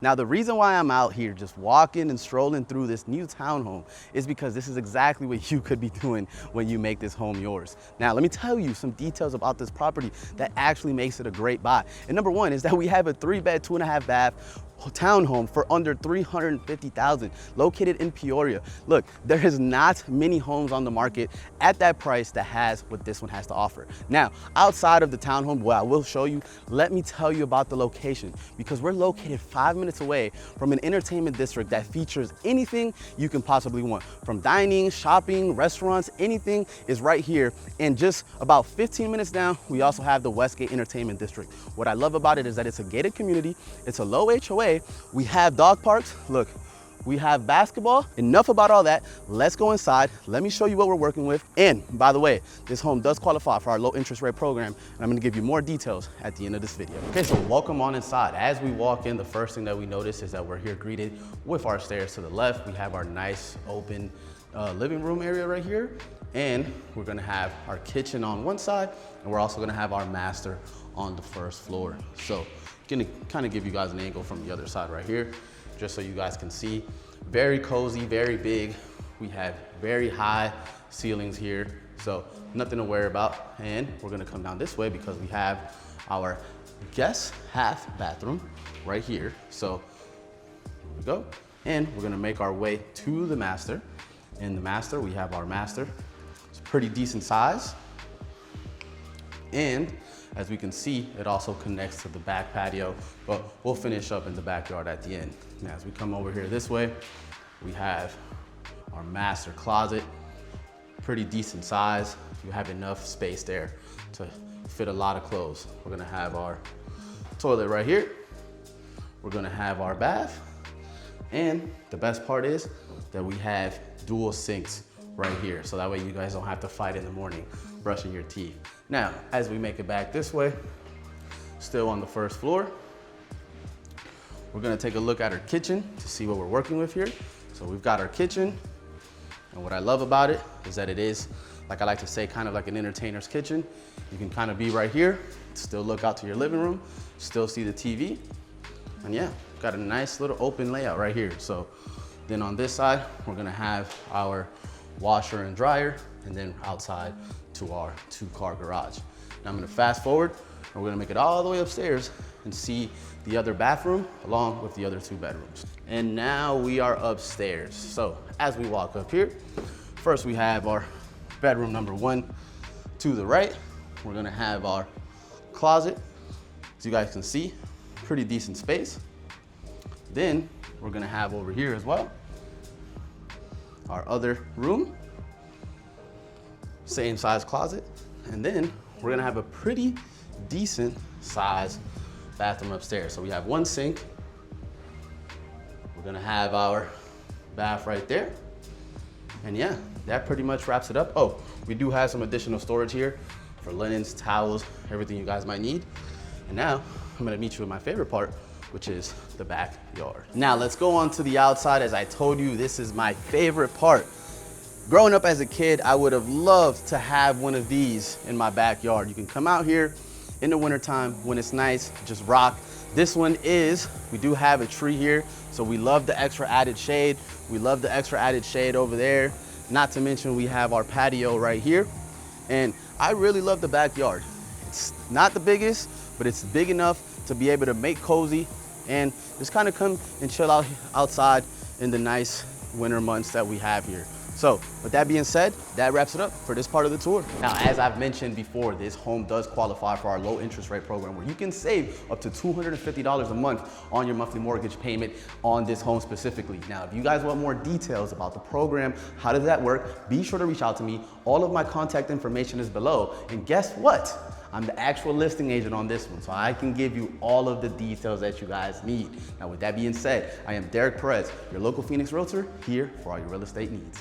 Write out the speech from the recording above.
Now, the reason why I'm out here just walking and strolling through this new townhome is because this is exactly what you could be doing when you make this home yours. Now, let me tell you some details about this property that actually makes it a great buy. And number one is that we have a 3-bed, 2.5 bath townhome for under $350,000, located in Peoria. Look, there is not many homes on the market at that price that has what this one has to offer. Now, outside of the townhome, well, I will show you, let me tell you about the location, because we're located 5 minutes away from an entertainment district that features anything you can possibly want. From dining, shopping, restaurants, anything is right here. And just about 15 minutes down, we also have the Westgate Entertainment District. What I love about it is that it's a gated community, it's a low HOA, we have dog parks, look, we have basketball. Enough about all that, let's go inside. Let me show you what we're working with. And by the way, this home does qualify for our low interest rate program, and I'm gonna give you more details at the end of this video. Okay, so welcome on inside. As we walk in, the first thing that we notice is that we're here greeted with our stairs to the left. We have our nice open living room area right here. And we're gonna have our kitchen on one side, and we're also gonna have our master on the first floor. So, gonna kind of give you guys an angle from the other side right here, just so you guys can see. Very cozy, very big. We have very high ceilings here, so nothing to worry about. And we're gonna come down this way because we have our guest half bathroom right here. So, here we go. And we're gonna make our way to the master. In the master, we have our master. It's a pretty decent size. And as we can see, it also connects to the back patio, but we'll finish up in the backyard at the end. Now, as we come over here this way, we have our master closet, pretty decent size. You have enough space there to fit a lot of clothes. We're gonna have our toilet right here. We're gonna have our bath. And the best part is that we have dual sinks right here. So that way you guys don't have to fight in the morning brushing your teeth. Now, as we make it back this way, still on the first floor, we're gonna take a look at our kitchen to see what we're working with here. So we've got our kitchen, and what I love about it is that it is, like I like to say, kind of like an entertainer's kitchen. You can kind of be right here, still look out to your living room, still see the TV, and yeah, got a nice little open layout right here. So then on this side, we're gonna have our washer and dryer, and then outside to our 2-car garage. Now I'm gonna fast forward, and we're gonna make it all the way upstairs and see the other bathroom along with the other 2 bedrooms. And now we are upstairs. So as we walk up here, first we have our bedroom number 1 to the right. We're gonna have our closet, as you guys can see, pretty decent space. Then we're gonna have over here as well our other room, same size closet. And then we're gonna have a pretty decent size bathroom upstairs. So we have 1 sink. We're gonna have our bath right there. And yeah, that pretty much wraps it up. Oh, we do have some additional storage here for linens, towels, everything you guys might need. And now I'm gonna meet you with my favorite part, which is the backyard. Now let's go on to the outside. As I told you, this is my favorite part. Growing up as a kid, I would have loved to have one of these in my backyard. You can come out here in the wintertime when it's nice, just rock. This one is, we do have a tree here, so we love the extra added shade. We love the extra added shade over there. Not to mention we have our patio right here. And I really love the backyard. It's not the biggest, but it's big enough to be able to make cozy and just kind of come and chill out outside in the nice winter months that we have here. So with that being said, that wraps it up for this part of the tour. Now, as I've mentioned before, this home does qualify for our low interest rate program where you can save up to $250 a month on your monthly mortgage payment on this home specifically. Now, if you guys want more details about the program, how does that work, be sure to reach out to me. All of my contact information is below. And guess what? I'm the actual listing agent on this one, so I can give you all of the details that you guys need. Now, with that being said, I am Perez, your local Phoenix Realtor, here for all your real estate needs.